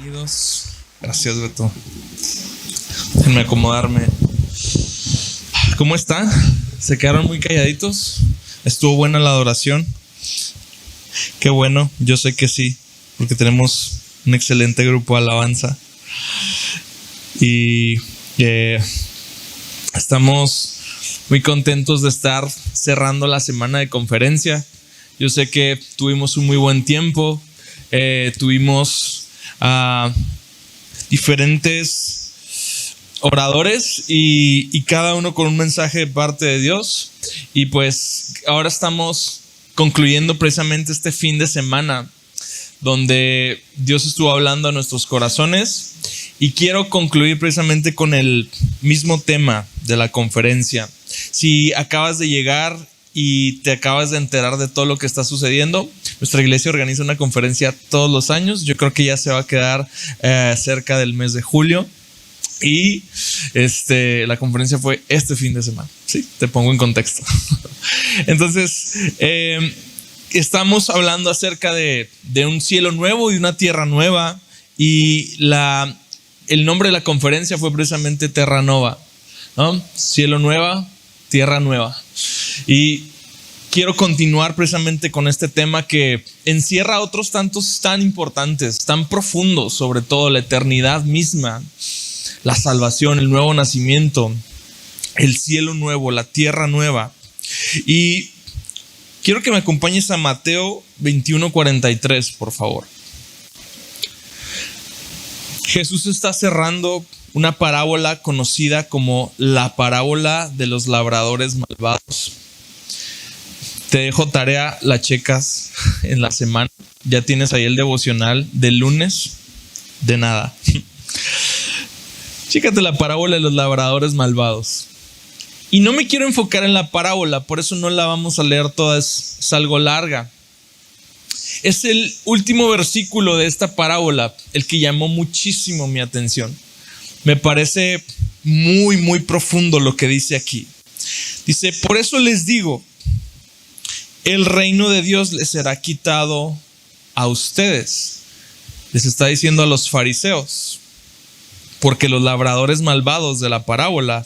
Bienvenidos. Gracias, Beto. Déjenme acomodarme. ¿Cómo están? ¿Se quedaron muy calladitos? ¿Estuvo buena la adoración? Qué bueno, yo sé que sí, porque tenemos un excelente grupo de alabanza. Y estamos muy contentos de estar cerrando la semana de conferencia. Yo sé que tuvimos un muy buen tiempo. Tuvimos diferentes oradores y cada uno con un mensaje de parte de Dios. Y pues ahora estamos concluyendo precisamente este fin de semana donde Dios estuvo hablando a nuestros corazones, y quiero concluir precisamente con el mismo tema de la conferencia. Si acabas de llegar y te acabas de enterar de todo lo que está sucediendo, nuestra iglesia organiza una conferencia todos los años. Yo creo que ya se va a quedar cerca del mes de julio. Y la conferencia fue este fin de semana. Sí, te pongo en contexto. Entonces, estamos hablando acerca de un cielo nuevo y una tierra nueva. Y el nombre de la conferencia fue precisamente Terra Nova, ¿no? Cielo nueva, tierra nueva. Y quiero continuar precisamente con este tema que encierra otros tantos tan importantes, tan profundos, sobre todo la eternidad misma, la salvación, el nuevo nacimiento, el cielo nuevo, la tierra nueva. Y quiero que me acompañes a Mateo 21:43, por favor. Jesús está cerrando una parábola conocida como la parábola de los labradores malvados. Te dejo tarea, la checas en la semana. Ya tienes ahí el devocional del lunes. De nada. Chécate la parábola de los labradores malvados. Y no me quiero enfocar en la parábola, por eso no la vamos a leer toda, es algo larga. Es el último versículo de esta parábola el que llamó muchísimo mi atención. Me parece muy, muy profundo lo que dice aquí. Dice: por eso les digo, el reino de Dios les será quitado a ustedes. Les está diciendo a los fariseos, porque los labradores malvados de la parábola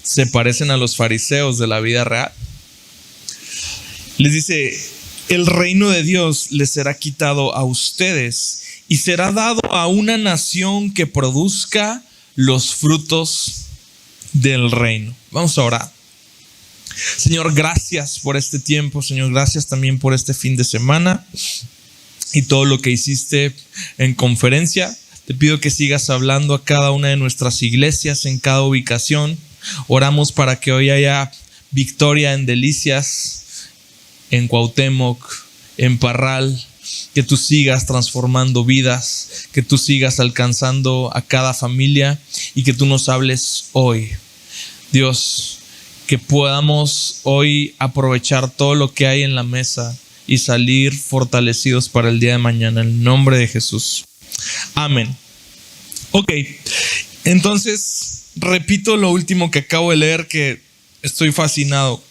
se parecen a los fariseos de la vida real. Les dice: el reino de Dios les será quitado a ustedes y será dado a una nación que produzca los frutos del reino. Vamos a orar. Señor, gracias por este tiempo. Señor, gracias también por este fin de semana y todo lo que hiciste en conferencia. Te pido que sigas hablando a cada una de nuestras iglesias en cada ubicación. Oramos para que hoy haya victoria en Delicias, en Cuauhtémoc, en Parral. Que tú sigas transformando vidas, que tú sigas alcanzando a cada familia y que tú nos hables hoy. Dios, que podamos hoy aprovechar todo lo que hay en la mesa y salir fortalecidos para el día de mañana, en el nombre de Jesús. Amén. Ok, entonces repito lo último que acabo de leer, que estoy fascinado.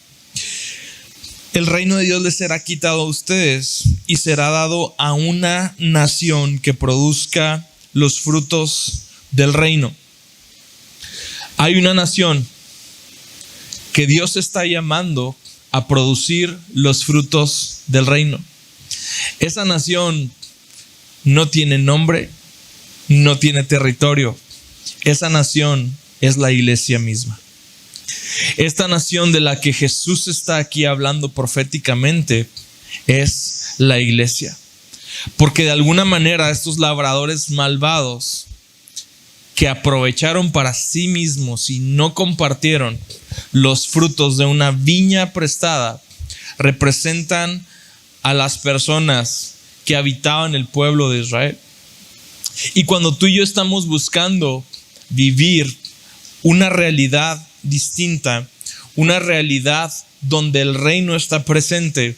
El reino de Dios les será quitado a ustedes y será dado a una nación que produzca los frutos del reino. Hay una nación que Dios está llamando a producir los frutos del reino. Esa nación no tiene nombre, no tiene territorio. Esa nación es la iglesia misma. Esta nación de la que Jesús está aquí hablando proféticamente es la iglesia. Porque de alguna manera estos labradores malvados que aprovecharon para sí mismos y no compartieron los frutos de una viña prestada representan a las personas que habitaban el pueblo de Israel. Y cuando tú y yo estamos buscando vivir una realidad distinta, una realidad donde el reino está presente,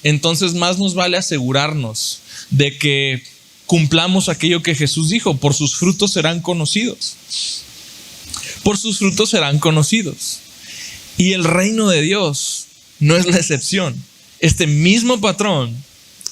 entonces más nos vale asegurarnos de que cumplamos aquello que Jesús dijo: por sus frutos serán conocidos. Por sus frutos serán conocidos. Y el reino de Dios no es la excepción. Este mismo patrón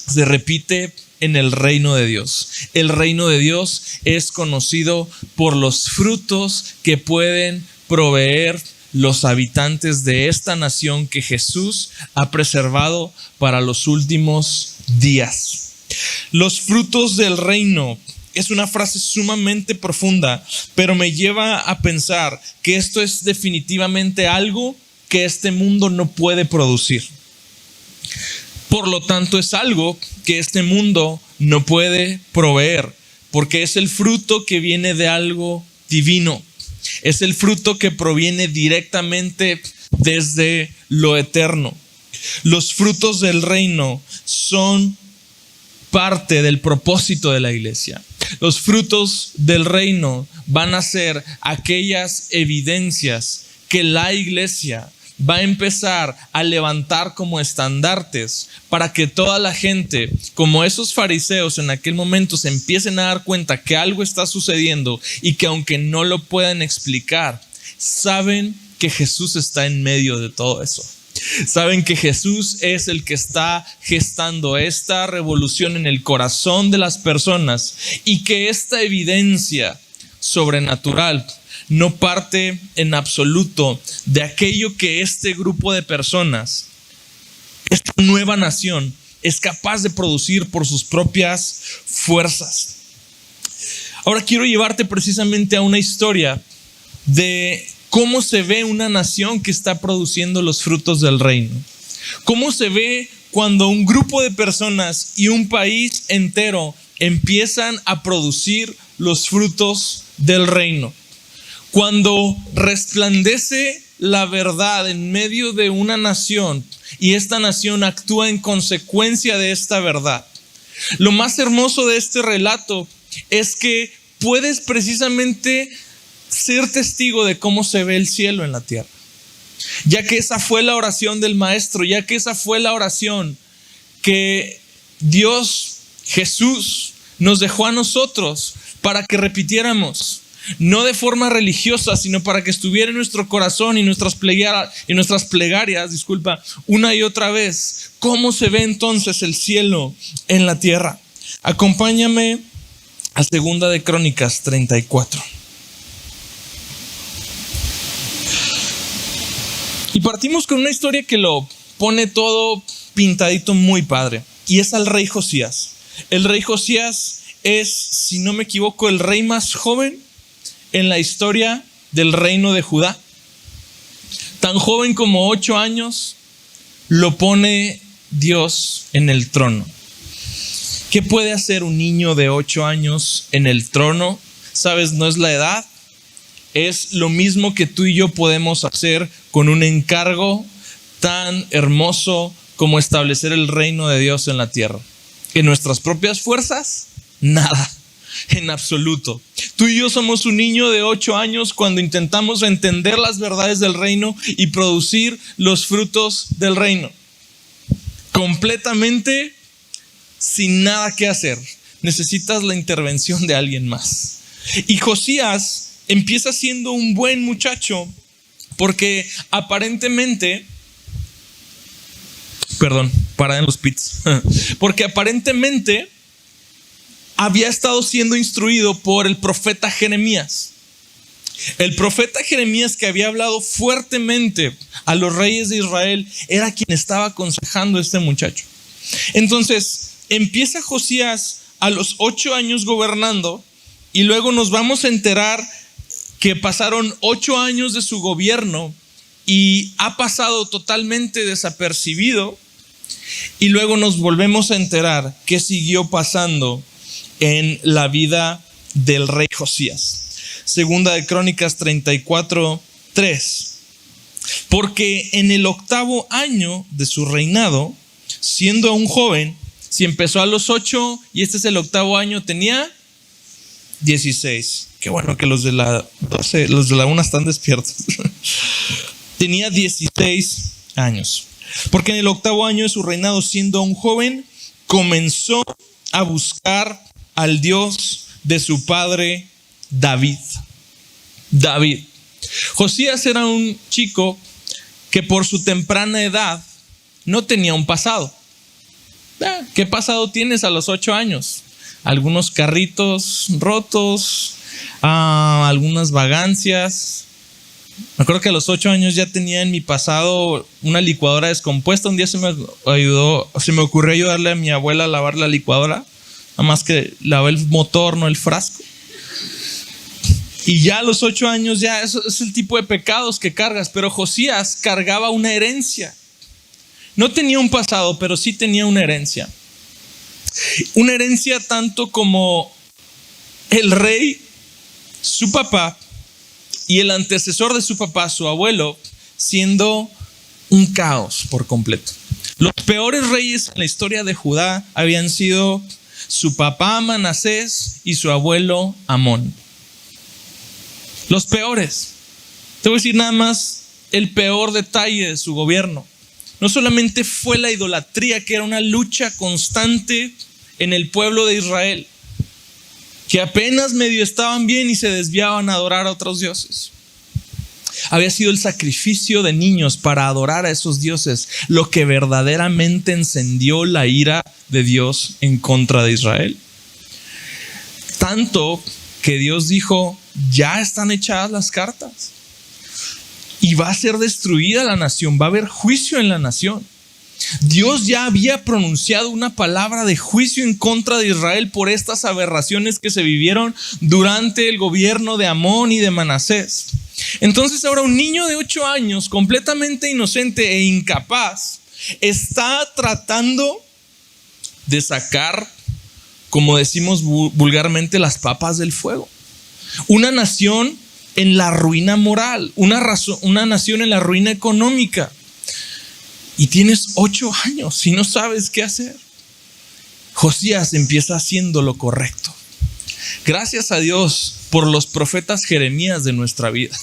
se repite en el reino de Dios. El reino de Dios es conocido por los frutos que pueden proveer los habitantes de esta nación que Jesús ha preservado para los últimos días. Los frutos del reino es una frase sumamente profunda, pero me lleva a pensar que esto es definitivamente algo que este mundo no puede producir. Por lo tanto, es algo que este mundo no puede proveer, porque es el fruto que viene de algo divino. Es el fruto que proviene directamente desde lo eterno. Los frutos del reino son parte del propósito de la iglesia. Los frutos del reino van a ser aquellas evidencias que la iglesia va a empezar a levantar como estandartes para que toda la gente, como esos fariseos en aquel momento, se empiecen a dar cuenta que algo está sucediendo y que aunque no lo puedan explicar, saben que Jesús está en medio de todo eso. Saben que Jesús es el que está gestando esta revolución en el corazón de las personas y que esta evidencia sobrenatural no parte en absoluto de aquello que este grupo de personas, esta nueva nación, es capaz de producir por sus propias fuerzas. Ahora quiero llevarte precisamente a una historia de cómo se ve una nación que está produciendo los frutos del reino. Cómo se ve cuando un grupo de personas y un país entero empiezan a producir los frutos del reino. Cuando resplandece la verdad en medio de una nación y esta nación actúa en consecuencia de esta verdad. Lo más hermoso de este relato es que puedes precisamente ser testigo de cómo se ve el cielo en la tierra. Ya que esa fue la oración del maestro, ya que esa fue la oración que Dios, Jesús, nos dejó a nosotros para que repitiéramos. No de forma religiosa, sino para que estuviera en nuestro corazón y nuestras plegarias, una y otra vez. ¿Cómo se ve entonces el cielo en la tierra? Acompáñame a 2 de Crónicas 34. Y partimos con una historia que lo pone todo pintadito muy padre. Y es al rey Josías. El rey Josías es, si no me equivoco, el rey más joven en la historia del reino de Judá. Tan joven como 8 años lo pone Dios en el trono. ¿Qué puede hacer un niño de 8 años en el trono? ¿Sabes? No es la edad. Es lo mismo que tú y yo podemos hacer con un encargo tan hermoso como establecer el reino de Dios en la tierra. En nuestras propias fuerzas, nada. En absoluto. Tú y yo somos un niño de 8 años cuando intentamos entender las verdades del reino y producir los frutos del reino. Completamente sin nada que hacer. Necesitas la intervención de alguien más. Y Josías empieza siendo un buen muchacho porque aparentemente, para en los pits, porque aparentemente había estado siendo instruido por el profeta Jeremías. El profeta Jeremías, que había hablado fuertemente a los reyes de Israel, era quien estaba aconsejando a este muchacho. Entonces empieza Josías a los 8 años gobernando y luego nos vamos a enterar que pasaron 8 años de su gobierno y ha pasado totalmente desapercibido, y luego nos volvemos a enterar que siguió pasando en la vida del rey Josías. 2 de Crónicas 34:3. Porque en el 8º año de su reinado, siendo aún joven, si empezó a los 8 y este es el 8º año, tenía 16. Qué bueno que los de la 12, los de la 1 están despiertos. Tenía 16 años. Porque en el 8º año de su reinado, siendo aún joven, comenzó a buscar al Dios de su padre David. Josías era un chico que por su temprana edad no tenía un pasado. ¿Qué pasado tienes a los 8 años? Algunos carritos rotos, algunas vagancias. Me acuerdo que a los 8 años ya tenía en mi pasado una licuadora descompuesta. Un día se me ocurrió ayudarle a mi abuela a lavar la licuadora. Nada más que lavé el motor, no el frasco. Y ya a los 8 años ya eso es el tipo de pecados que cargas. Pero Josías cargaba una herencia. No tenía un pasado, pero sí tenía una herencia. Una herencia tanto como el rey, su papá, y el antecesor de su papá, su abuelo, siendo un caos por completo. Los peores reyes en la historia de Judá habían sido su papá Manasés y su abuelo Amón. Los peores. Te voy a decir nada más el peor detalle de su gobierno. No solamente fue la idolatría, que era una lucha constante en el pueblo de Israel, que apenas medio estaban bien y se desviaban a adorar a otros dioses. Había sido el sacrificio de niños para adorar a esos dioses lo que verdaderamente encendió la ira de Dios en contra de Israel. Tanto que Dios dijo, ya están echadas las cartas. Y va a ser destruida la nación, va a haber juicio en la nación. Dios ya había pronunciado una palabra de juicio en contra de Israel por estas aberraciones que se vivieron durante el gobierno de Amón y de Manasés. Entonces ahora un niño de 8 años, completamente inocente e incapaz, está tratando de sacar, como decimos vulgarmente, las papas del fuego. Una nación en la ruina moral, una nación en la ruina económica. Y tienes 8 años y no sabes qué hacer. Josías empieza haciendo lo correcto. Gracias a Dios por los profetas Jeremías de nuestra vida.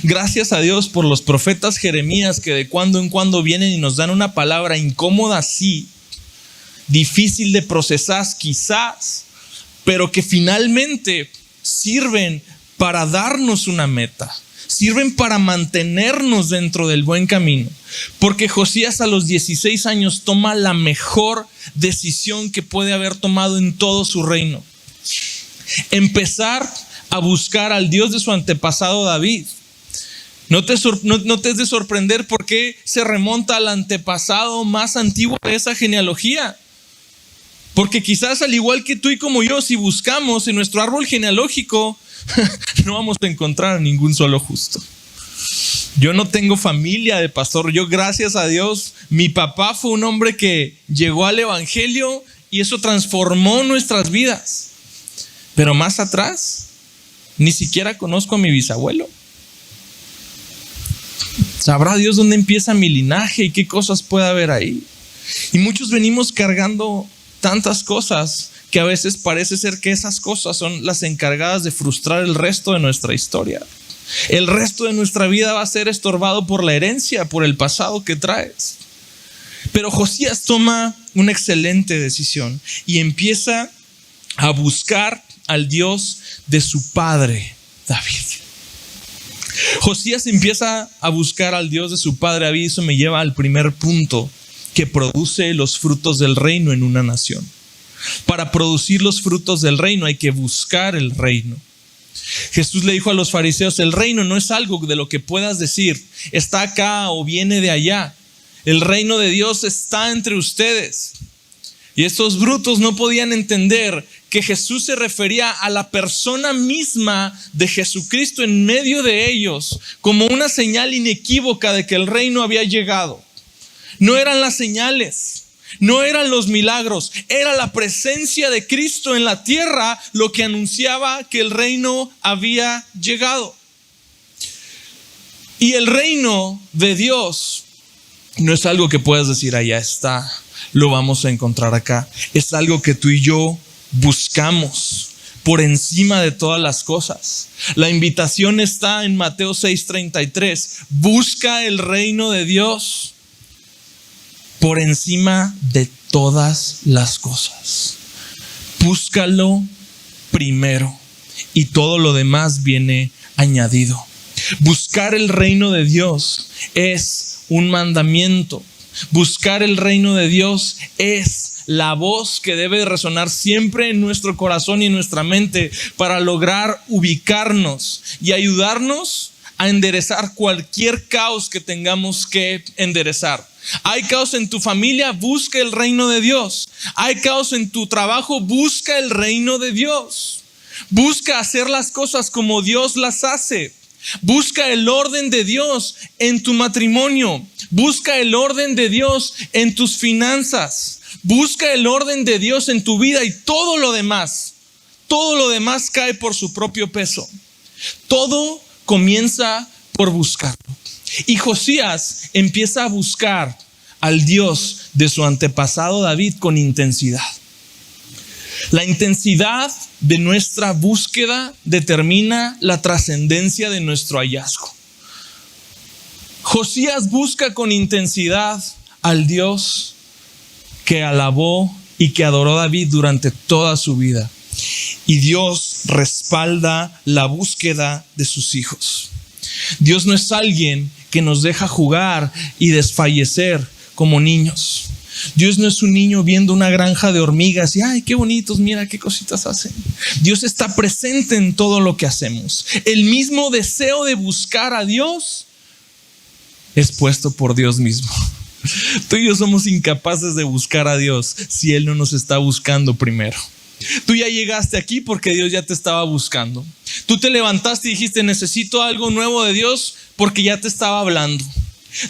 Gracias a Dios por los profetas Jeremías que de cuando en cuando vienen y nos dan una palabra incómoda, sí, difícil de procesar quizás, pero que finalmente sirven para darnos una meta, sirven para mantenernos dentro del buen camino. Porque Josías a los 16 años toma la mejor decisión que puede haber tomado en todo su reino. Empezar a buscar al Dios de su antepasado David. No te es de sorprender por qué se remonta al antepasado más antiguo de esa genealogía. Porque quizás al igual que tú y como yo, si buscamos en nuestro árbol genealógico, no vamos a encontrar a ningún solo justo. Yo no tengo familia de pastor. Yo, gracias a Dios, mi papá fue un hombre que llegó al evangelio y eso transformó nuestras vidas. Pero más atrás, ni siquiera conozco a mi bisabuelo. Sabrá Dios dónde empieza mi linaje y qué cosas puede haber ahí. Y muchos venimos cargando tantas cosas que a veces parece ser que esas cosas son las encargadas de frustrar el resto de nuestra historia. El resto de nuestra vida va a ser estorbado por la herencia, por el pasado que traes. Pero Josías toma una excelente decisión y empieza a buscar al Dios de su padre David. Josías empieza a buscar al Dios de su padre David y eso me lleva al primer punto que produce los frutos del reino en una nación. Para producir los frutos del reino hay que buscar el reino. Jesús le dijo a los fariseos, el reino no es algo de lo que puedas decir, está acá o viene de allá. El reino de Dios está entre ustedes. Y estos brutos no podían entender que Jesús se refería a la persona misma de Jesucristo en medio de ellos como una señal inequívoca de que el reino había llegado. No eran las señales, no eran los milagros, era la presencia de Cristo en la tierra lo que anunciaba que el reino había llegado. Y el reino de Dios no es algo que puedas decir, allá está, lo vamos a encontrar acá. Es algo que tú y yo buscamos por encima de todas las cosas. La invitación está en Mateo 6:33. Busca el reino de Dios por encima de todas las cosas. Búscalo primero y todo lo demás viene añadido. Buscar el reino de Dios es un mandamiento. Buscar el reino de Dios es la voz que debe resonar siempre en nuestro corazón y en nuestra mente para lograr ubicarnos y ayudarnos a enderezar cualquier caos que tengamos que enderezar. Hay caos en tu familia, busca el reino de Dios. Hay caos en tu trabajo, busca el reino de Dios. Busca hacer las cosas como Dios las hace. Busca el orden de Dios en tu matrimonio. Busca el orden de Dios en tus finanzas. Busca el orden de Dios en tu vida y todo lo demás cae por su propio peso. Todo comienza por buscarlo. Y Josías empieza a buscar al Dios de su antepasado David con intensidad. La intensidad de nuestra búsqueda determina la trascendencia de nuestro hallazgo. Josías busca con intensidad al Dios que alabó y que adoró a David durante toda su vida. Y Dios respalda la búsqueda de sus hijos. Dios no es alguien que nos deja jugar y desfallecer como niños. Dios no es un niño viendo una granja de hormigas y ¡ay, qué bonitos! Mira qué cositas hacen. Dios está presente en todo lo que hacemos. El mismo deseo de buscar a Dios es puesto por Dios mismo. Tú y yo somos incapaces de buscar a Dios si Él no nos está buscando primero. Tú ya llegaste aquí porque Dios ya te estaba buscando. Tú te levantaste y dijiste, necesito algo nuevo de Dios, porque ya te estaba hablando.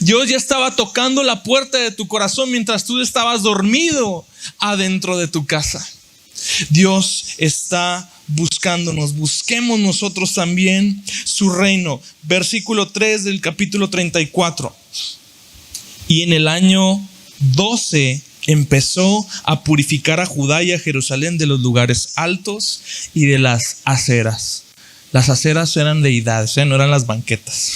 Dios ya estaba tocando la puerta de tu corazón mientras tú estabas dormido adentro de tu casa. Dios está buscándonos. Busquemos nosotros también su reino. Versículo 3 del capítulo 34. Y en el año 12 empezó a purificar a Judá y a Jerusalén de los lugares altos y de las aceras. Las aceras eran deidades, no eran las banquetas.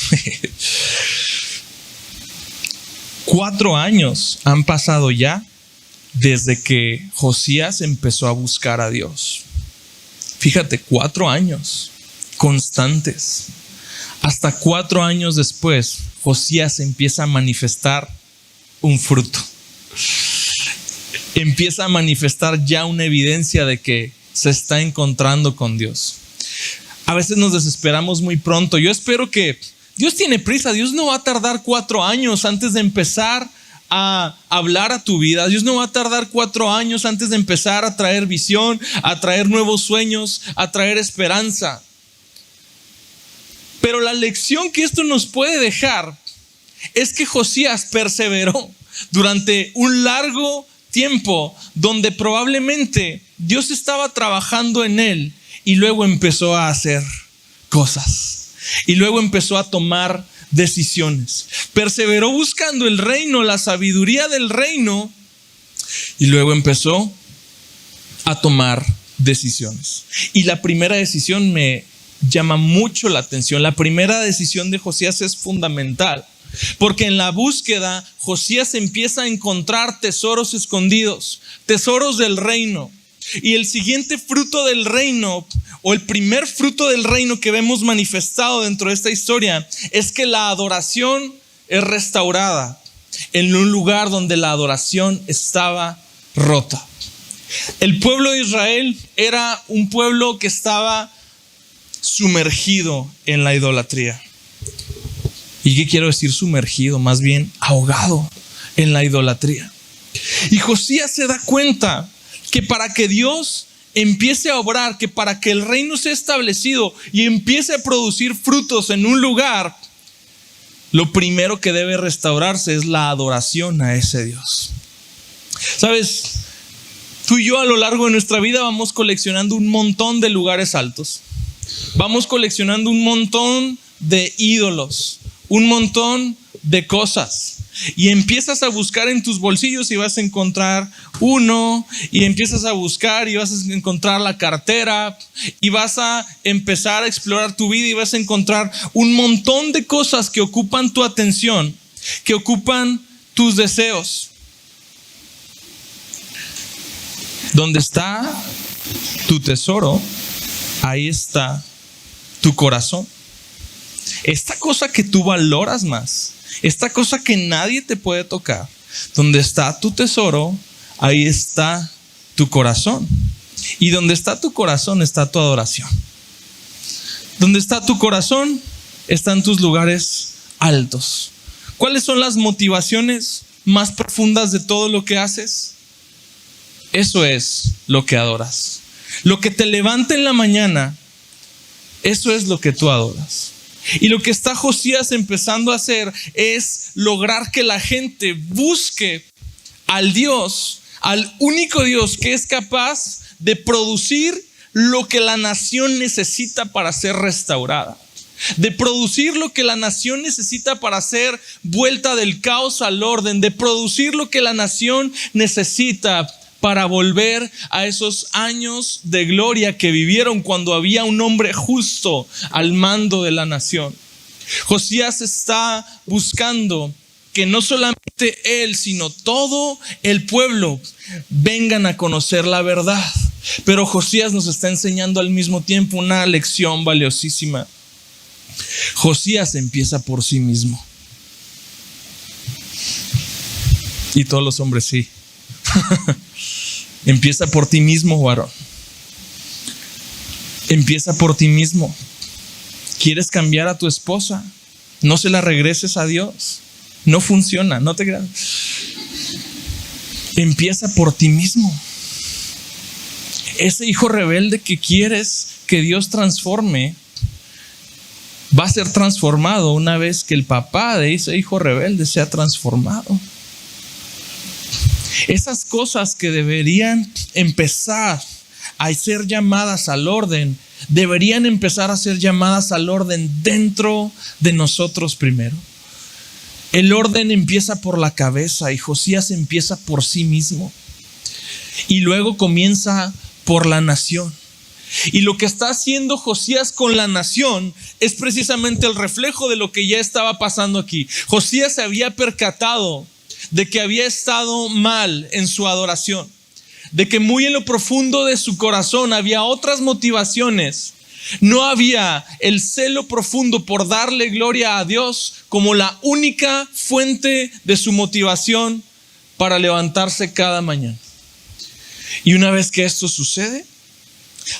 4 años han pasado ya desde que Josías empezó a buscar a Dios. Fíjate, 4 años constantes. Hasta 4 años después, Josías empieza a manifestar un fruto. Empieza a manifestar ya una evidencia de que se está encontrando con Dios. A veces nos desesperamos muy pronto. Yo espero que Dios tiene prisa. Dios no va a tardar 4 años antes de empezar a hablar a tu vida. Dios no va a tardar 4 años antes de empezar a traer visión, a traer nuevos sueños, a traer esperanza. Pero la lección que esto nos puede dejar es que Josías perseveró durante un largo tiempo donde probablemente Dios estaba trabajando en él y luego empezó a hacer cosas y luego empezó a tomar decisiones. Perseveró buscando el reino, la sabiduría del reino, y luego empezó a tomar decisiones. Y la primera decisión me llama mucho la atención. La primera decisión de Josías es fundamental, porque en la búsqueda Josías empieza a encontrar tesoros escondidos, tesoros del reino. Y el siguiente fruto del reino, o el primer fruto del reino que vemos manifestado dentro de esta historia, es que la adoración es restaurada en un lugar donde la adoración estaba rota. El pueblo de Israel era un pueblo que estaba sumergido en la idolatría. ¿Y qué quiero decir sumergido? Más bien ahogado en la idolatría. Y Josías se da cuenta que para que Dios empiece a obrar, que para que el reino sea establecido y empiece a producir frutos en un lugar, lo primero que debe restaurarse es la adoración a ese Dios. ¿Sabes? Tú y yo a lo largo de nuestra vida vamos coleccionando un montón de lugares altos. Vamos coleccionando un montón de ídolos, un montón de cosas. Y empiezas a buscar en tus bolsillos y vas a encontrar uno, y empiezas a buscar y vas a encontrar la cartera, y vas a empezar a explorar tu vida y vas a encontrar un montón de cosas que ocupan tu atención, que ocupan tus deseos. Donde está tu tesoro, ahí está tu corazón. Esta cosa que tú valoras más, esta cosa que nadie te puede tocar, donde está tu tesoro, ahí está tu corazón. Y donde está tu corazón está tu adoración. Donde está tu corazón están tus lugares altos. ¿Cuáles son las motivaciones más profundas de todo lo que haces? Eso es lo que adoras. Lo que te levanta en la mañana, eso es lo que tú adoras. Y lo que está Josías empezando a hacer es lograr que la gente busque al Dios, al único Dios que es capaz de producir lo que la nación necesita para ser restaurada. De producir lo que la nación necesita para hacer vuelta del caos al orden. De producir lo que la nación necesita para volver a esos años de gloria que vivieron cuando había un hombre justo al mando de la nación. Josías está buscando que no solamente él, sino todo el pueblo vengan a conocer la verdad. Pero Josías nos está enseñando al mismo tiempo una lección valiosísima. Josías empieza por sí mismo. Y todos los hombres sí. Empieza por ti mismo, varón. Empieza por ti mismo. ¿Quieres cambiar a tu esposa? No se la regreses a Dios. No funciona, no te creas. Empieza por ti mismo. Ese hijo rebelde que quieres que Dios transforme va a ser transformado una vez que el papá de ese hijo rebelde sea transformado. Esas cosas que deberían empezar a ser llamadas al orden, deberían empezar a ser llamadas al orden dentro de nosotros primero. El orden empieza por la cabeza y Josías empieza por sí mismo. Y luego comienza por la nación. Y lo que está haciendo Josías con la nación es precisamente el reflejo de lo que ya estaba pasando aquí. Josías se había percatado de que había estado mal en su adoración, de que muy en lo profundo de su corazón había otras motivaciones. No había el celo profundo por darle gloria a Dios como la única fuente de su motivación para levantarse cada mañana. Y una vez que esto sucede,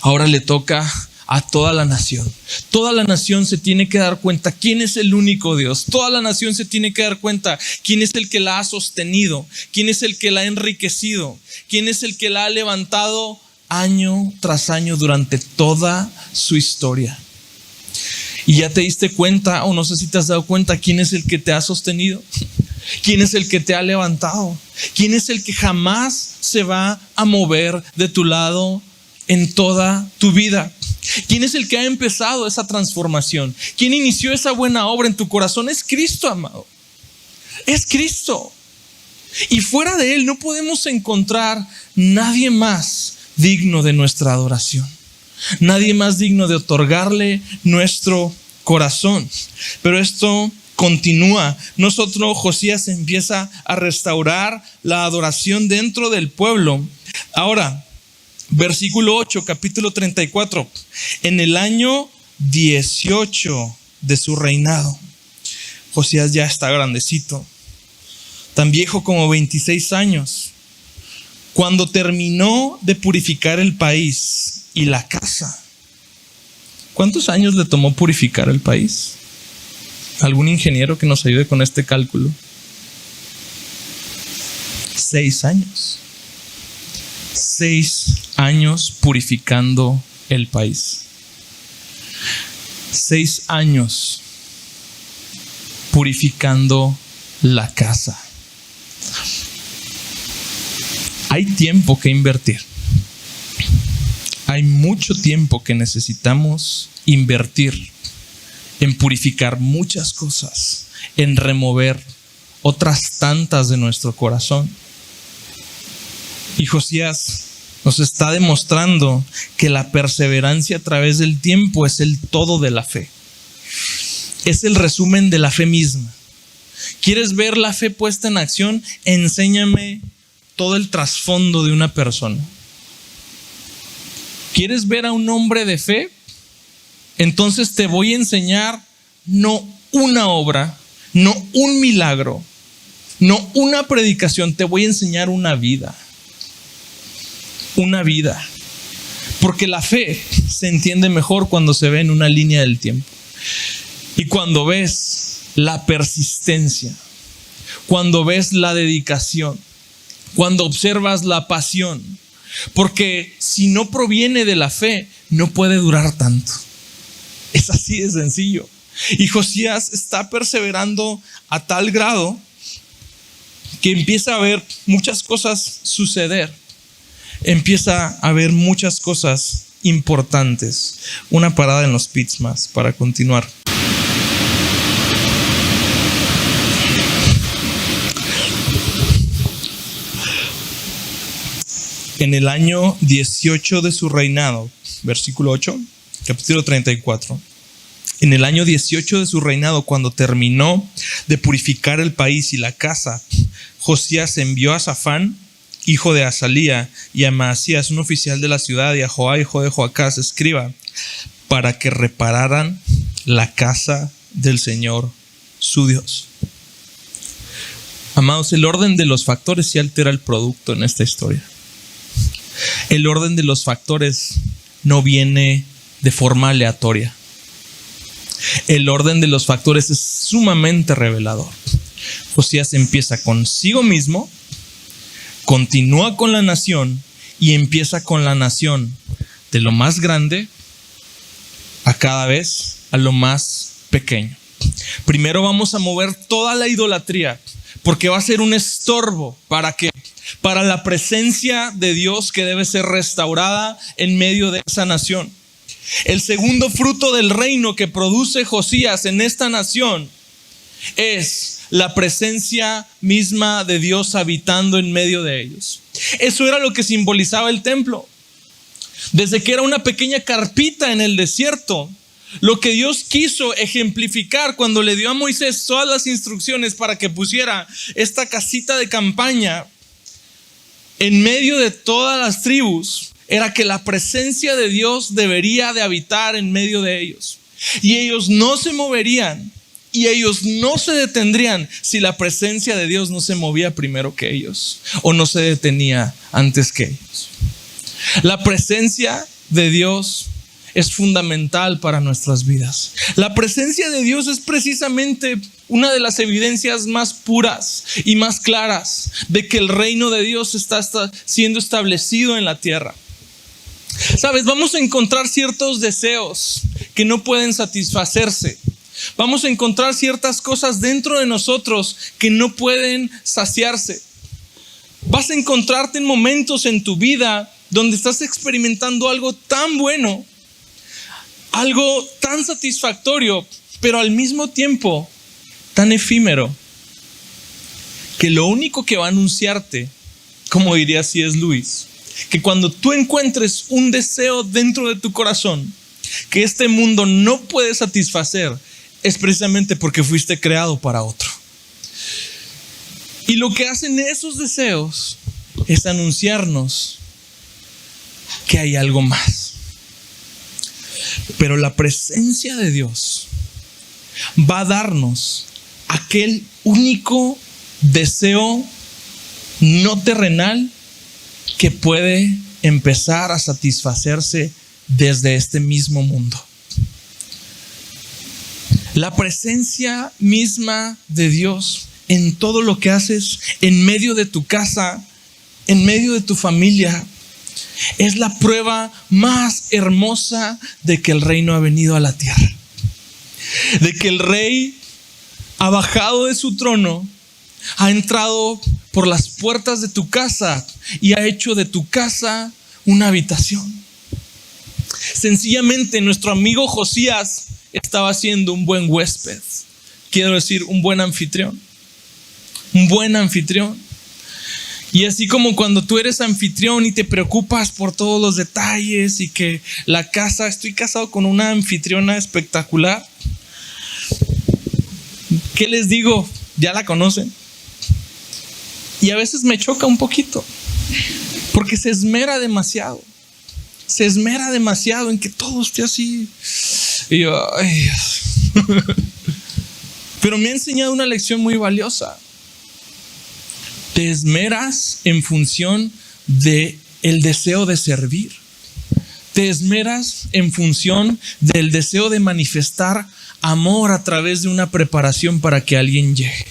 ahora le toca a toda la nación. Toda la nación se tiene que dar cuenta quién es el único Dios. Toda la nación se tiene que dar cuenta quién es el que la ha sostenido, quién es el que la ha enriquecido, quién es el que la ha levantado año tras año durante toda su historia. Y ya te diste cuenta, o no sé si te has dado cuenta, quién es el que te ha sostenido, quién es el que te ha levantado, quién es el que jamás se va a mover de tu lado en toda tu vida. ¿Quién es el que ha empezado esa transformación? ¿Quién inició esa buena obra en tu corazón? Es Cristo, amado. Es Cristo. Y fuera de Él no podemos encontrar nadie más digno de nuestra adoración. Nadie más digno de otorgarle nuestro corazón. Pero esto continúa. Josías empieza a restaurar la adoración dentro del pueblo. Ahora, versículo 8, capítulo 34. En el año 18 de su reinado. Josías ya está grandecito, tan viejo como 26 años. Cuando terminó de purificar el país y la casa. ¿Cuántos años le tomó purificar el país? ¿Algún ingeniero que nos ayude con este cálculo? 6 años. 6 años purificando el país. 6 años purificando la casa. Hay tiempo que invertir. Hay mucho tiempo que necesitamos invertir en purificar muchas cosas, en remover otras tantas de nuestro corazón. Y Josías nos está demostrando que la perseverancia a través del tiempo es el todo de la fe. Es el resumen de la fe misma. ¿Quieres ver la fe puesta en acción? Enséñame todo el trasfondo de una persona. ¿Quieres ver a un hombre de fe? Entonces te voy a enseñar no una obra, no un milagro, no una predicación, te voy a enseñar una vida. una vida. Porque la fe se entiende mejor cuando se ve en una línea del tiempo. Y cuando ves la persistencia, cuando ves la dedicación, cuando observas la pasión. Porque si no proviene de la fe, no puede durar tanto. Es así de sencillo. Y Josías está perseverando a tal grado que empieza a ver muchas cosas suceder. Empieza a ver muchas cosas importantes. Una parada en los pits más para continuar. En el año 18 de su reinado, versículo 8, capítulo 34. En el año 18 de su reinado, cuando terminó de purificar el país y la casa, Josías envió a Safán, hijo de Azalía, y a Maasías, un oficial de la ciudad, y a Joá, hijo de Joacás, escriba, para que repararan la casa del Señor, su Dios. Amados, el orden de los factores sí altera el producto en esta historia. El orden de los factores no viene de forma aleatoria. El orden de los factores es sumamente revelador. Josías empieza consigo mismo, continúa con la nación y empieza con la nación de lo más grande a cada vez a lo más pequeño. Primero vamos a mover toda la idolatría, porque va a ser un estorbo para la presencia de Dios que debe ser restaurada en medio de esa nación. El segundo fruto del reino que produce Josías en esta nación es la presencia misma de Dios habitando en medio de ellos. Eso era lo que simbolizaba el templo. Desde que era una pequeña carpita en el desierto, lo que Dios quiso ejemplificar cuando le dio a Moisés todas las instrucciones para que pusiera esta casita de campaña en medio de todas las tribus, era que la presencia de Dios debería de habitar en medio de ellos. Y ellos no se moverían y ellos no se detendrían si la presencia de Dios no se movía primero que ellos o no se detenía antes que ellos. La presencia de Dios es fundamental para nuestras vidas. La presencia de Dios es precisamente una de las evidencias más puras y más claras de que el reino de Dios está siendo establecido en la tierra. Sabes, vamos a encontrar ciertos deseos que no pueden satisfacerse. Vamos a encontrar ciertas cosas dentro de nosotros que no pueden saciarse. Vas a encontrarte en momentos en tu vida donde estás experimentando algo tan bueno, algo tan satisfactorio, pero al mismo tiempo tan efímero, que lo único que va a anunciarte, como diría C.S. Lewis, que cuando tú encuentres un deseo dentro de tu corazón que este mundo no puede satisfacer, es precisamente porque fuiste creado para otro. Y lo que hacen esos deseos es anunciarnos que hay algo más. Pero la presencia de Dios va a darnos aquel único deseo no terrenal que puede empezar a satisfacerse desde este mismo mundo. La presencia misma de Dios en todo lo que haces, en medio de tu casa, en medio de tu familia, es la prueba más hermosa de que el reino ha venido a la tierra. De que el rey ha bajado de su trono, ha entrado por las puertas de tu casa y ha hecho de tu casa una habitación. Sencillamente nuestro amigo Josías estaba siendo un buen huésped. Quiero decir, un buen anfitrión. Un buen anfitrión. Y así como cuando tú eres anfitrión y te preocupas por todos los detalles y que la casa, estoy casado con una anfitriona espectacular. ¿Qué les digo? Ya la conocen. Y a veces me choca un poquito, porque se esmera demasiado. Se esmera demasiado en que todo esté así. Y yo, ay Dios. Pero me ha enseñado una lección muy valiosa. Te esmeras en función de el deseo de servir. Te esmeras en función del deseo de manifestar amor a través de una preparación para que alguien llegue.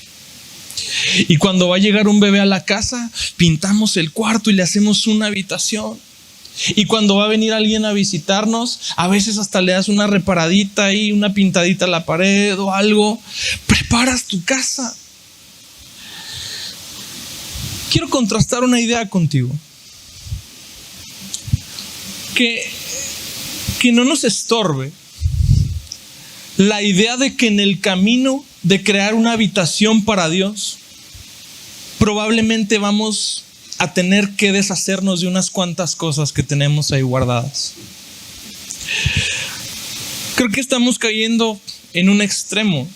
Y cuando va a llegar un bebé a la casa, pintamos el cuarto y le hacemos una habitación. Y cuando va a venir alguien a visitarnos, a veces hasta le das una reparadita ahí, una pintadita a la pared o algo. Preparas tu casa. Quiero contrastar una idea contigo. Que no nos estorbe la idea de que en el camino de crear una habitación para Dios, probablemente vamos a tener que deshacernos de unas cuantas cosas que tenemos ahí guardadas. Creo que estamos cayendo en un extremo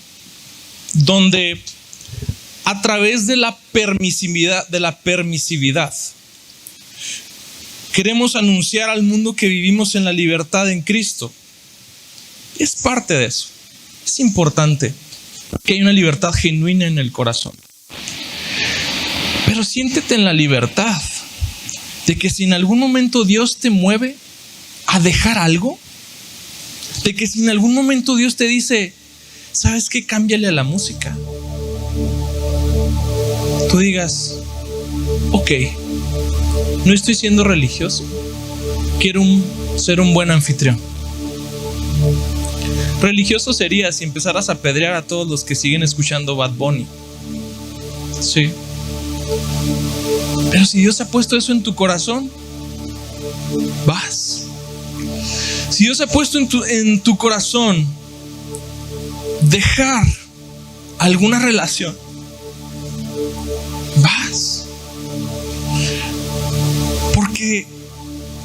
donde a través de la permisividad, queremos anunciar al mundo que vivimos en la libertad en Cristo. Es parte de eso. Es importante que haya una libertad genuina en el corazón. Pero siéntete en la libertad de que si en algún momento Dios te mueve a dejar algo, de que si en algún momento Dios te dice, ¿sabes qué? Cámbiale a la música. Tú digas, ok, no estoy siendo religioso, quiero ser un buen anfitrión. Religioso sería si empezaras a apedrear a todos los que siguen escuchando Bad Bunny. Sí. Pero si Dios ha puesto eso en tu corazón, vas. Si Dios ha puesto en tu corazón dejar alguna relación, vas. Porque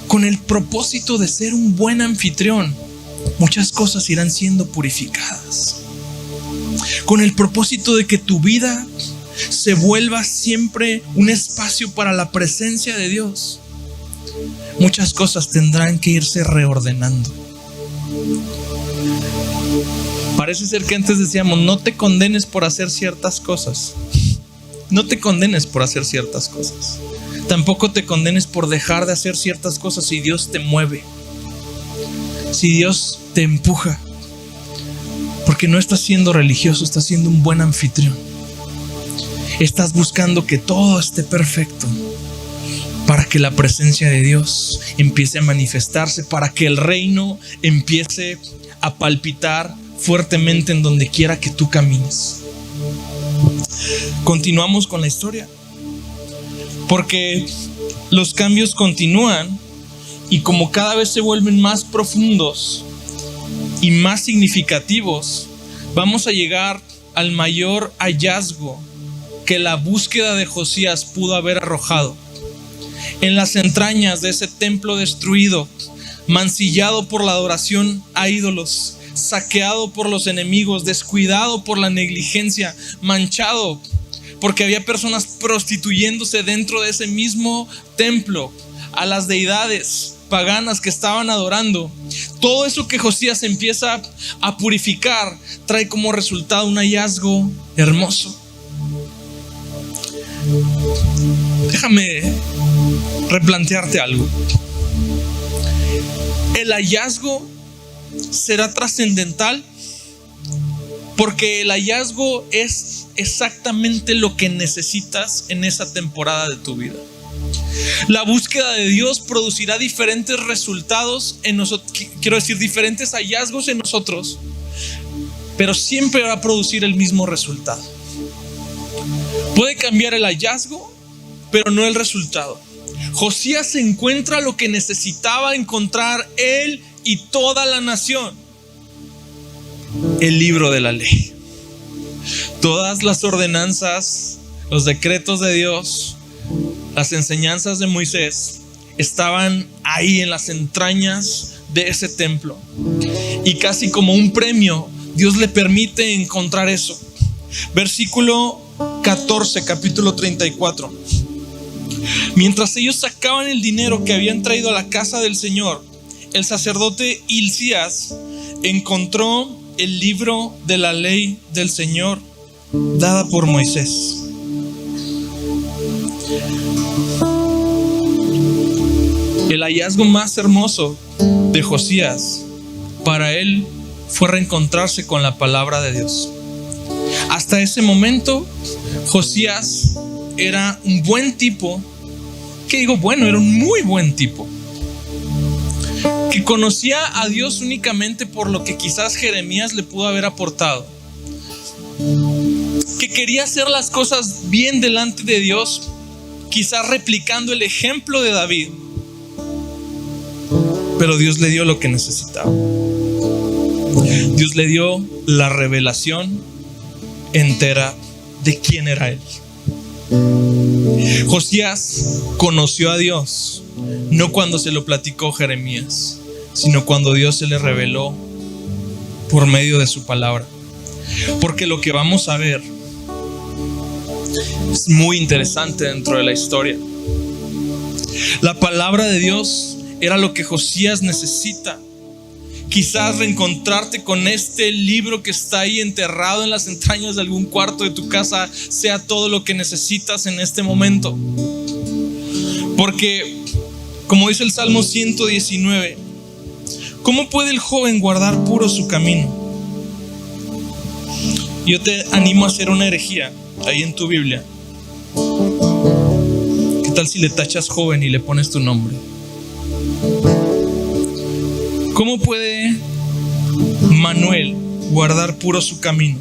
con el propósito de ser un buen anfitrión, muchas cosas irán siendo purificadas. Con el propósito de que tu vida se vuelva siempre un espacio para la presencia de Dios, muchas cosas tendrán que irse reordenando. Parece ser que antes decíamos, no te condenes por hacer ciertas cosas. No te condenes por hacer ciertas cosas. Tampoco te condenes por dejar de hacer ciertas cosas si Dios te mueve, si Dios te empuja. Porque no estás siendo religioso, estás siendo un buen anfitrión. Estás buscando que todo esté perfecto para que la presencia de Dios empiece a manifestarse, para que el reino empiece a palpitar fuertemente en donde quiera que tú camines. Continuamos con la historia, porque los cambios continúan y como cada vez se vuelven más profundos y más significativos, vamos a llegar al mayor hallazgo que la búsqueda de Josías pudo haber arrojado. En las entrañas de ese templo destruido, mancillado por la adoración a ídolos, saqueado por los enemigos, descuidado por la negligencia, manchado porque había personas prostituyéndose dentro de ese mismo templo a las deidades paganas que estaban adorando. Todo eso que Josías empieza a purificar trae como resultado un hallazgo hermoso. Déjame replantearte algo. El hallazgo será trascendental porque el hallazgo es exactamente lo que necesitas en esa temporada de tu vida. La búsqueda de Dios producirá diferentes resultados en nosotros, quiero decir, diferentes hallazgos en nosotros, pero siempre va a producir el mismo resultado. Puede cambiar el hallazgo, pero no el resultado. Josías encuentra lo que necesitaba encontrar él y toda la nación: el libro de la ley. Todas las ordenanzas, los decretos de Dios, las enseñanzas de Moisés estaban ahí en las entrañas de ese templo. Y casi como un premio, Dios le permite encontrar eso. Versículo 14, capítulo 34. Mientras ellos sacaban el dinero que habían traído a la casa del Señor, el sacerdote Hilcías encontró el libro de la ley del Señor dada por Moisés. El hallazgo más hermoso de Josías para él fue reencontrarse con la palabra de Dios. Hasta ese momento, Josías era un buen tipo. Era un muy buen tipo, que conocía a Dios únicamente por lo que quizás Jeremías le pudo haber aportado, que quería hacer las cosas bien delante de Dios, quizás replicando el ejemplo de David, pero Dios le dio lo que necesitaba. Dios le dio la revelación entera de quién era Él. Josías conoció a Dios no cuando se lo platicó Jeremías, sino cuando Dios se le reveló por medio de su palabra. Porque lo que vamos a ver es muy interesante dentro de la historia. La palabra de Dios era lo que Josías necesita. Quizás reencontrarte con este libro que está ahí enterrado en las entrañas de algún cuarto de tu casa sea todo lo que necesitas en este momento. Porque, como dice el Salmo 119, ¿cómo puede el joven guardar puro su camino? Yo te animo a hacer una herejía ahí en tu Biblia. ¿Qué tal si le tachas joven y le pones tu nombre? ¿Cómo puede Manuel guardar puro su camino?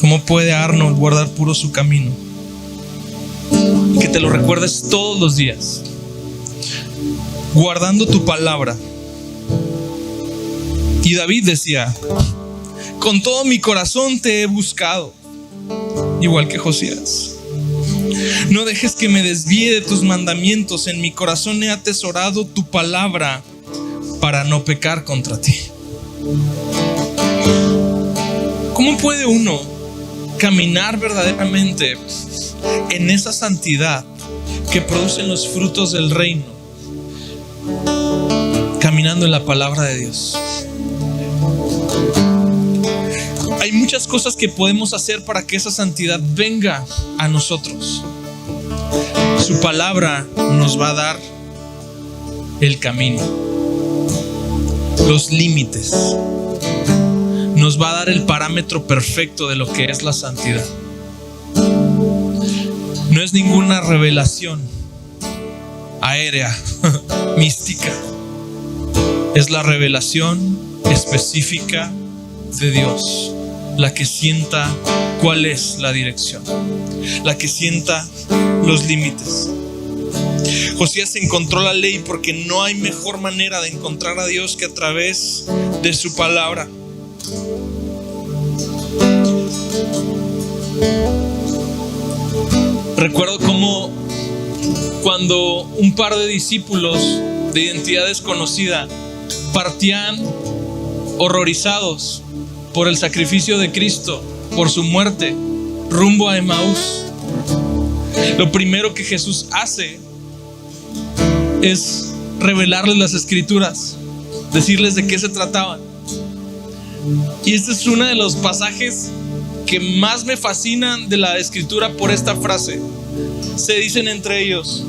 ¿Cómo puede Arnold guardar puro su camino? Que te lo recuerdes todos los días, guardando tu palabra. Y David decía: con todo mi corazón te he buscado, igual que Josías. No dejes que me desvíe de tus mandamientos. En mi corazón he atesorado tu palabra para no pecar contra ti. ¿Cómo puede uno caminar verdaderamente en esa santidad que producen los frutos del reino? Caminando en la palabra de Dios. Hay muchas cosas que podemos hacer para que esa santidad venga a nosotros. Su palabra nos va a dar el camino, los límites, nos va a dar el parámetro perfecto de lo que es la santidad. No es ninguna revelación aérea, mística. Es la revelación específica de Dios, la que sienta cuál es la dirección, la que sienta los límites. Josías encontró la ley porque no hay mejor manera de encontrar a Dios que a través de su palabra. Recuerdo cómo cuando un par de discípulos de identidad desconocida partían horrorizados por el sacrificio de Cristo, por su muerte, rumbo a Emaús, lo primero que Jesús hace es revelarles las escrituras, decirles de qué se trataban. Y este es uno de los pasajes que más me fascinan de la escritura por esta frase. Se dicen entre ellos: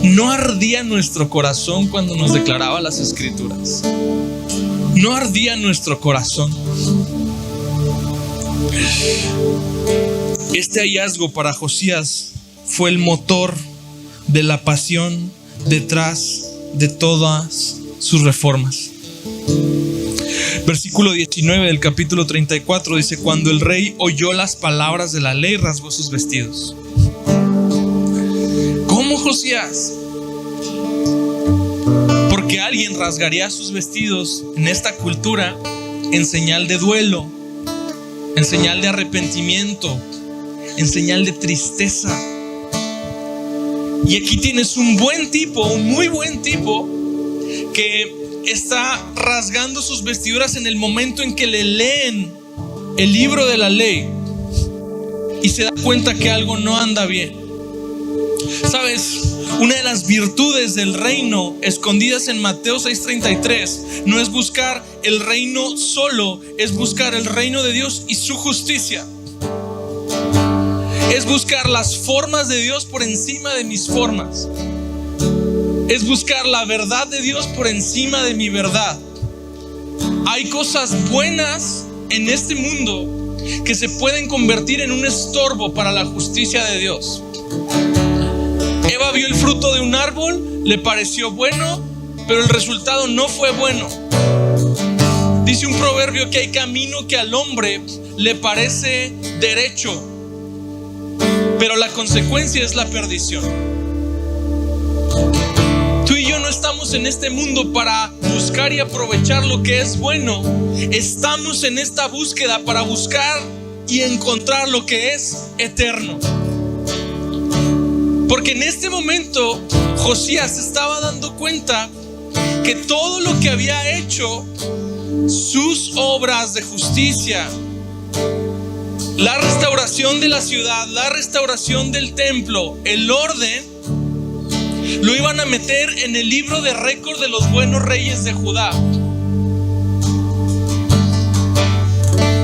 ¿no ardía nuestro corazón cuando nos declaraba las escrituras? ¿No ardía nuestro corazón? Este hallazgo para Josías fue el motor de la pasión detrás de todas sus reformas. Versículo 19 del capítulo 34 dice: cuando el rey oyó las palabras de la ley, rasgó sus vestidos. ¿Cómo, Josías? Porque alguien rasgaría sus vestidos en esta cultura en señal de duelo, en señal de arrepentimiento, en señal de tristeza. Y aquí tienes un buen tipo, un muy buen tipo, que está rasgando sus vestiduras en el momento en que le leen el libro de la ley y se da cuenta que algo no anda bien. ¿Sabes? Una de las virtudes del reino escondidas en Mateo 6:33 no es buscar el reino solo, es buscar el reino de Dios y su justicia. Es buscar las formas de Dios por encima de mis formas. es buscar la verdad de Dios por encima de mi verdad. Hay cosas buenas en este mundo que se pueden convertir en un estorbo para la justicia de Dios. Eva vio el fruto de un árbol, le pareció bueno, pero el resultado no fue bueno. Dice un proverbio que hay camino que al hombre le parece derecho, pero la consecuencia es la perdición. Tú y yo no estamos en este mundo para buscar y aprovechar lo que es bueno. Estamos en esta búsqueda para buscar y encontrar lo que es eterno. Porque en este momento Josías estaba dando cuenta que todo lo que había hecho, sus obras de justicia, la restauración de la ciudad, la restauración del templo, el orden, lo iban a meter en el libro de récord de los buenos reyes de Judá.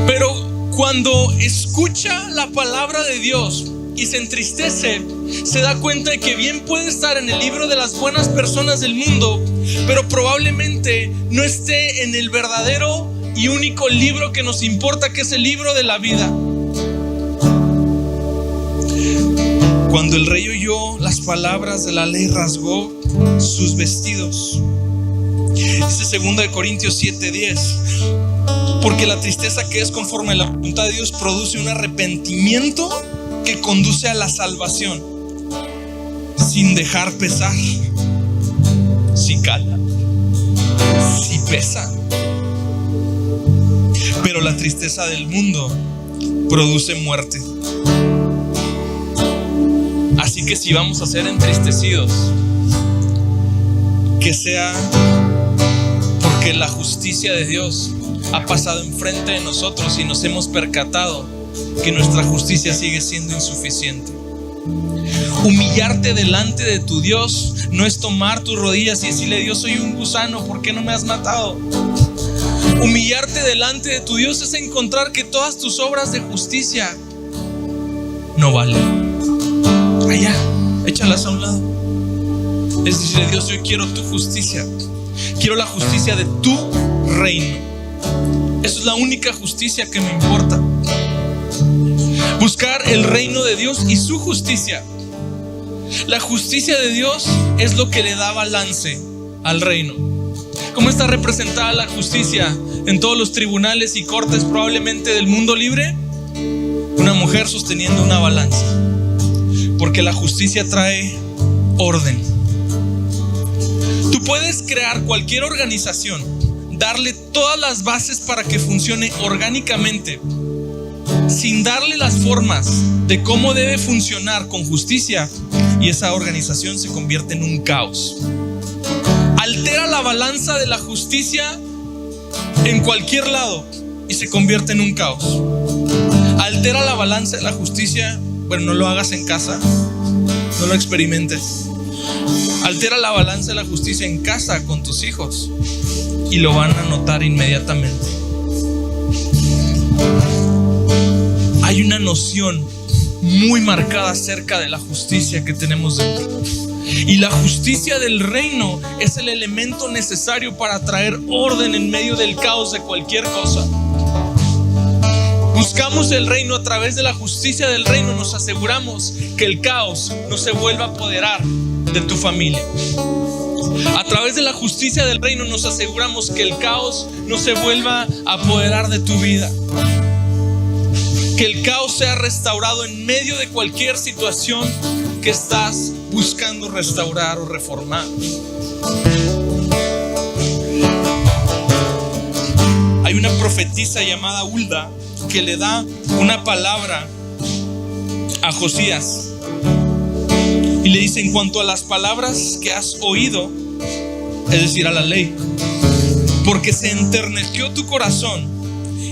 Pero cuando escucha la palabra de Dios y se entristece, se da cuenta de que bien puede estar en el libro de las buenas personas del mundo, pero probablemente no esté en el verdadero y único libro que nos importa, que es el libro de la vida. Cuando el rey oyó las palabras de la ley, rasgó sus vestidos. Dice 2 Corintios 7:10, porque la tristeza que es conforme a la voluntad de Dios produce un arrepentimiento que conduce a la salvación, sin dejar pesar. Si cala, si pesa. Pero la tristeza del mundo produce muerte. Así que si vamos a ser entristecidos, que sea porque la justicia de Dios ha pasado enfrente de nosotros y nos hemos percatado que nuestra justicia sigue siendo insuficiente. Humillarte delante de tu Dios no es tomar tus rodillas y decirle: Dios, soy un gusano, ¿por qué no me has matado? Humillarte delante de tu Dios es encontrar que todas tus obras de justicia no valen. Allá, échalas a un lado. Es decirle: Dios, yo quiero tu justicia. Quiero la justicia de tu reino. Eso es la única justicia que me importa. Buscar el reino de Dios y su justicia. La justicia de Dios es lo que le da balance al reino. ¿Cómo está representada la justicia en todos los tribunales y cortes probablemente del mundo libre? Una mujer sosteniendo una balanza. Porque la justicia trae orden. Tú puedes crear cualquier organización, darle todas las bases para que funcione orgánicamente, sin darle las formas de cómo debe funcionar con justicia, y esa organización se convierte en un caos. Altera la balanza de la justicia en cualquier lado y se convierte en un caos. Altera la balanza de la justicia. Bueno, no lo hagas en casa, no lo experimentes. Altera la balanza de la justicia en casa con tus hijos y lo van a notar inmediatamente. Hay una noción muy marcada acerca de la justicia que tenemos dentro. Y la justicia del reino es el elemento necesario para traer orden en medio del caos de cualquier cosa. Buscamos el reino. A través de la justicia del reino nos aseguramos que el caos no se vuelva a apoderar de tu familia. A través de la justicia del reino nos aseguramos que el caos no se vuelva a apoderar de tu vida. Que el caos sea restaurado en medio de cualquier situación que estás buscando restaurar o reformar. Hay una profetisa llamada Hulda que le da una palabra a Josías y le dice: en cuanto a las palabras que has oído, es decir, a la ley, porque se enterneció tu corazón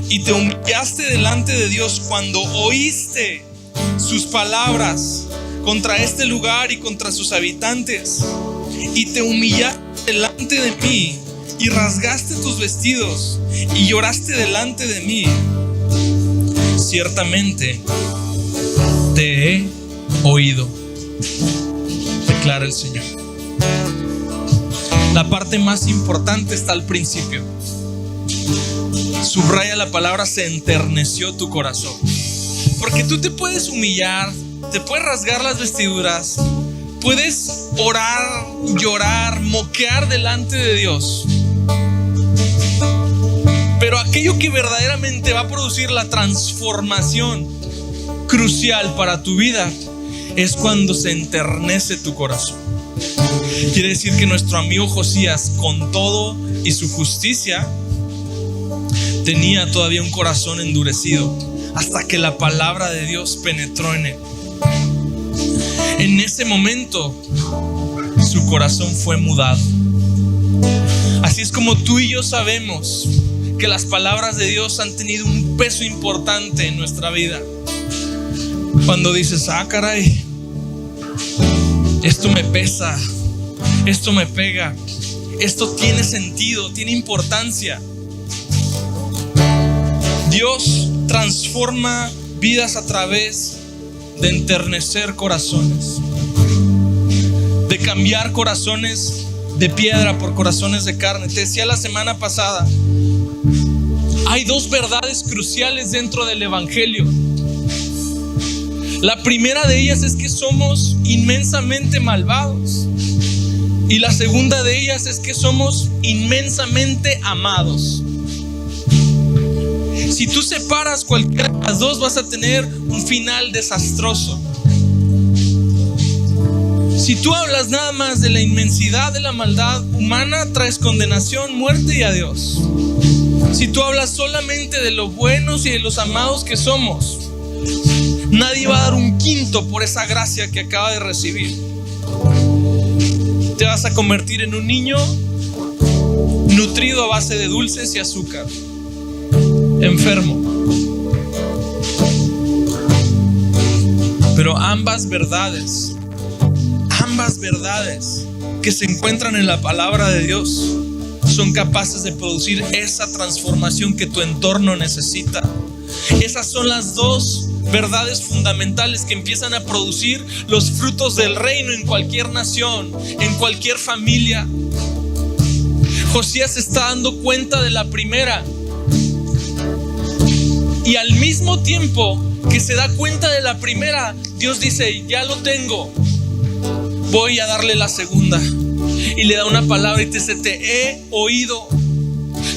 y te humillaste delante de Dios cuando oíste sus palabras contra este lugar y contra sus habitantes, y te humillaste delante de mí y rasgaste tus vestidos y lloraste delante de mí, ciertamente te he oído, declara el Señor. La parte más importante está al principio. Subraya la palabra: se enterneció tu corazón. Porque tú te puedes humillar, te puedes rasgar las vestiduras, puedes orar, llorar, moquear delante de Dios. Pero aquello que verdaderamente va a producir la transformación crucial para tu vida es cuando se enternece tu corazón. Quiere decir que nuestro amigo Josías, con todo y su justicia, tenía todavía un corazón endurecido hasta que la palabra de Dios penetró en él. En ese momento su corazón fue mudado. Así es como tú y yo sabemos que las palabras de Dios han tenido un peso importante en nuestra vida. Cuando dices: ah, caray, esto me pesa, esto me pega, esto tiene sentido, tiene importancia. Dios transforma vidas a través de enternecer corazones, de cambiar corazones de piedra por corazones de carne. Te decía la semana pasada, hay dos verdades cruciales dentro del Evangelio. La primera de ellas es que somos inmensamente malvados, y la segunda de ellas es que somos inmensamente amados. Si tú separas cualquiera de las dos, vas a tener un final desastroso. Si tú hablas nada más de la inmensidad de la maldad humana, traes condenación, muerte y adiós. Si tú hablas solamente de lo buenos y de los amados que somos, nadie va a dar un quinto por esa gracia que acaba de recibir. Te vas a convertir en un niño nutrido a base de dulces y azúcar, enfermo. Pero ambas verdades que se encuentran en la palabra de Dios son capaces de producir esa transformación que tu entorno necesita. Esas son las dos verdades fundamentales que empiezan a producir los frutos del reino en cualquier nación, en cualquier familia. Josías se está dando cuenta de la primera, y al mismo tiempo que se da cuenta de la primera, Dios dice: ya lo tengo, voy a darle la segunda. Y le da una palabra y te dice: te he oído.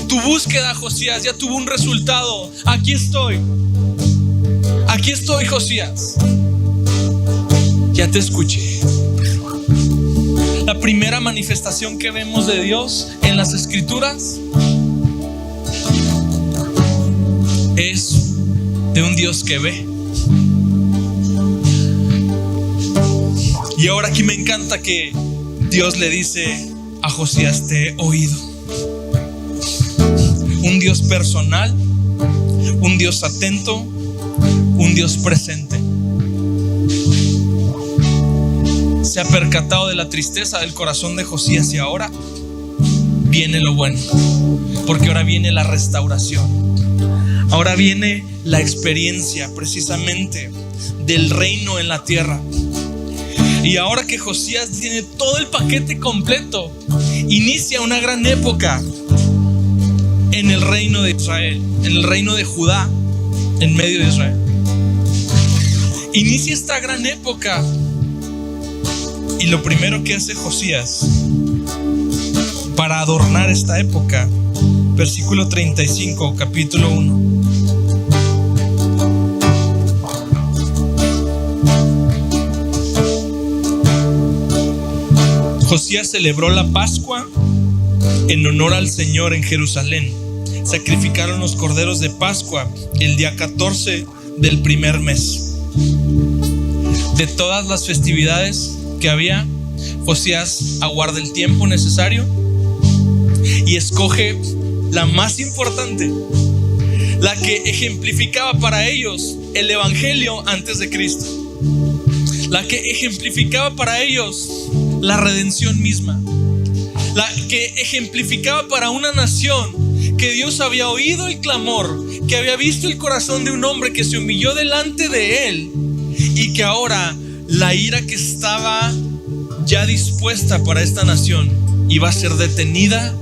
Tu búsqueda, Josías, ya tuvo un resultado. Aquí estoy, Josías, ya te escuché. La primera manifestación que vemos de Dios en las Escrituras es de un Dios que ve. Y ahora aquí me encanta que Dios le dice a Josías: te he oído. Un Dios personal, un Dios atento, un Dios presente. Se ha percatado de la tristeza del corazón de Josías, y ahora viene lo bueno, porque ahora viene la restauración. Ahora viene la experiencia precisamente del reino en la tierra. Y ahora que Josías tiene todo el paquete completo, inicia una gran época en el reino de Israel, en el reino de Judá, en medio de Israel. Inicia esta gran época, y lo primero que hace Josías para adornar esta época, versículo 35, capítulo 1. Josías celebró la Pascua en honor al Señor en Jerusalén. Sacrificaron los corderos de Pascua el día 14 del primer mes. De todas las festividades que había, Josías aguarda el tiempo necesario y escoge la más importante, la que ejemplificaba para ellos el Evangelio antes de Cristo, la que ejemplificaba para ellos la redención misma, la que ejemplificaba para una nación que Dios había oído el clamor, que había visto el corazón de un hombre que se humilló delante de él, y que ahora la ira que estaba ya dispuesta para esta nación iba a ser detenida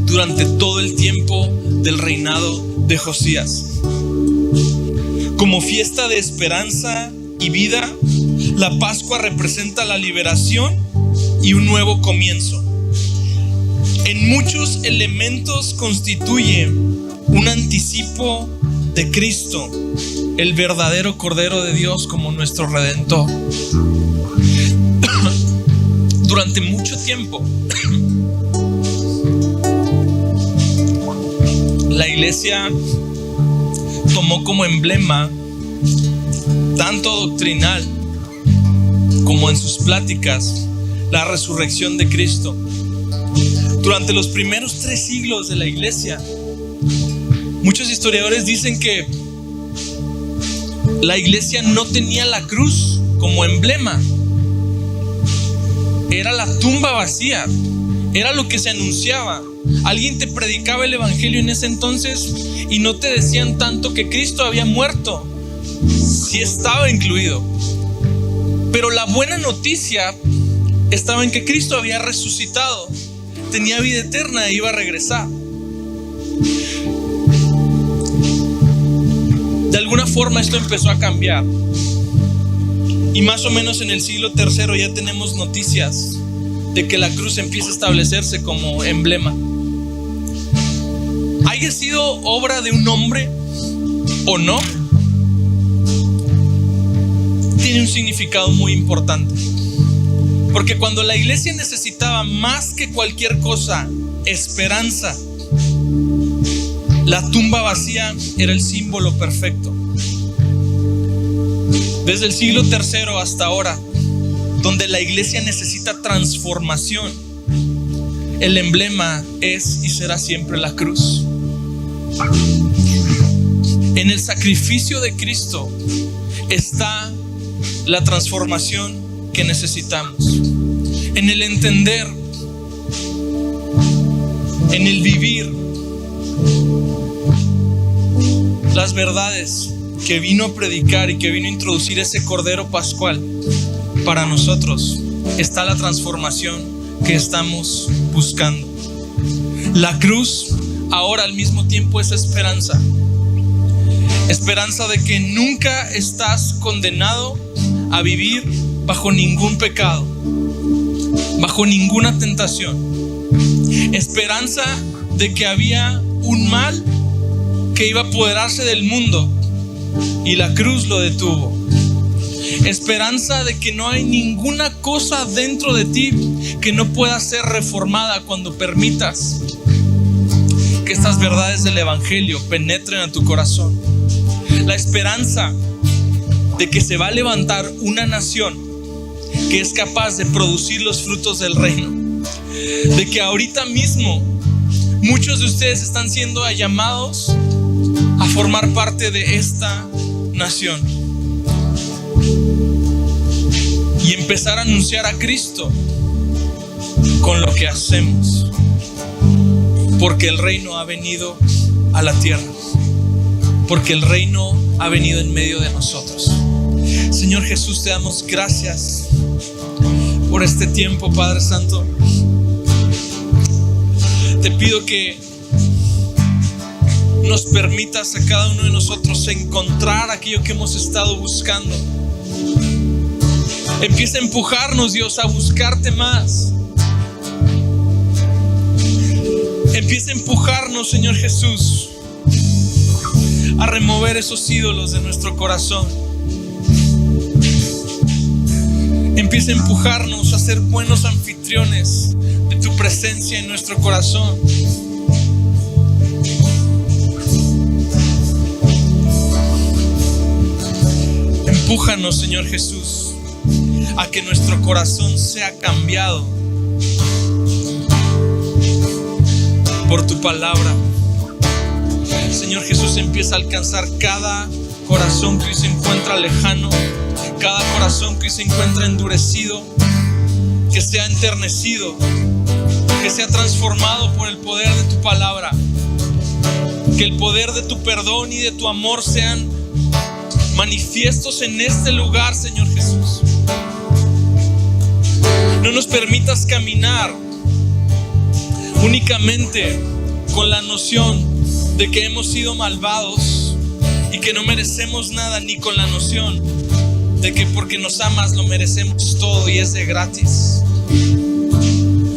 durante todo el tiempo del reinado de Josías. Como fiesta de esperanza y vida, la Pascua representa la liberación y un nuevo comienzo. En muchos elementos constituye un anticipo de Cristo, el verdadero Cordero de Dios como nuestro Redentor. Durante mucho tiempo, la iglesia tomó como emblema, tanto doctrinal como en sus pláticas, la resurrección de Cristo. Durante los primeros 3 siglos de la iglesia, muchos historiadores dicen que la iglesia no tenía la cruz como emblema. Era la tumba vacía, era lo que se anunciaba. Alguien te predicaba el evangelio en ese entonces y no te decían tanto que Cristo había muerto, sí estaba incluido, pero la buena noticia estaba en que Cristo había resucitado, tenía vida eterna e iba a regresar. De alguna forma esto empezó a cambiar, y más o menos en el siglo III ya tenemos noticias de que la cruz empieza a establecerse como emblema. Haya sido obra de un hombre o no, tiene un significado muy importante. Porque cuando la iglesia necesitaba más que cualquier cosa esperanza, la tumba vacía era el símbolo perfecto. Desde el siglo III hasta ahora, donde la iglesia necesita transformación, el emblema es y será siempre la cruz. En el sacrificio de Cristo está la transformación que necesitamos. En el entender, en el vivir las verdades que vino a predicar y que vino a introducir ese Cordero Pascual para nosotros, está la transformación que estamos buscando. La cruz ahora al mismo tiempo es esperanza. Esperanza de que nunca estás condenado a vivir bajo ningún pecado, bajo ninguna tentación. Esperanza de que había un mal que iba a apoderarse del mundo y la cruz lo detuvo. Esperanza de que no hay ninguna cosa dentro de ti que no pueda ser reformada cuando permitas que estas verdades del evangelio penetren a tu corazón. La esperanza de que se va a levantar una nación que es capaz de producir los frutos del reino. De que ahorita mismo muchos de ustedes están siendo llamados a formar parte de esta nación y empezar a anunciar a Cristo con lo que hacemos, porque el reino ha venido a la tierra, porque el reino ha venido en medio de nosotros. Señor Jesús, te damos gracias por este tiempo, Padre Santo. Te pido que nos permitas a cada uno de nosotros encontrar aquello que hemos estado buscando. Empieza a empujarnos, Dios, a buscarte más. Empieza a empujarnos, Señor Jesús, a remover esos ídolos de nuestro corazón. Empieza a empujarnos a ser buenos anfitriones de tu presencia en nuestro corazón. Empújanos, Señor Jesús, a que nuestro corazón sea cambiado por tu palabra. Señor Jesús, empieza a alcanzar cada corazón que hoy se encuentra lejano, cada corazón que hoy se encuentra endurecido, que sea enternecido, que sea transformado por el poder de tu palabra. Que el poder de tu perdón y de tu amor sean manifiestos en este lugar, Señor Jesús. No nos permitas caminar únicamente con la noción de que hemos sido malvados y que no merecemos nada, ni con la noción de que porque nos amas lo merecemos todo y es de gratis.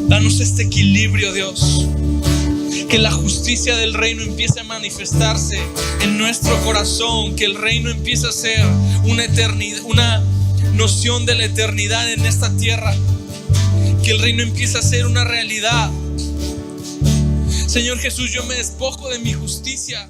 Danos este equilibrio, Dios. Que la justicia del reino empiece a manifestarse en nuestro corazón. Que el reino empiece a ser una eternidad, una noción de la eternidad en esta tierra. Que el reino empiece a ser una realidad. Señor Jesús, yo me despojo de mi justicia.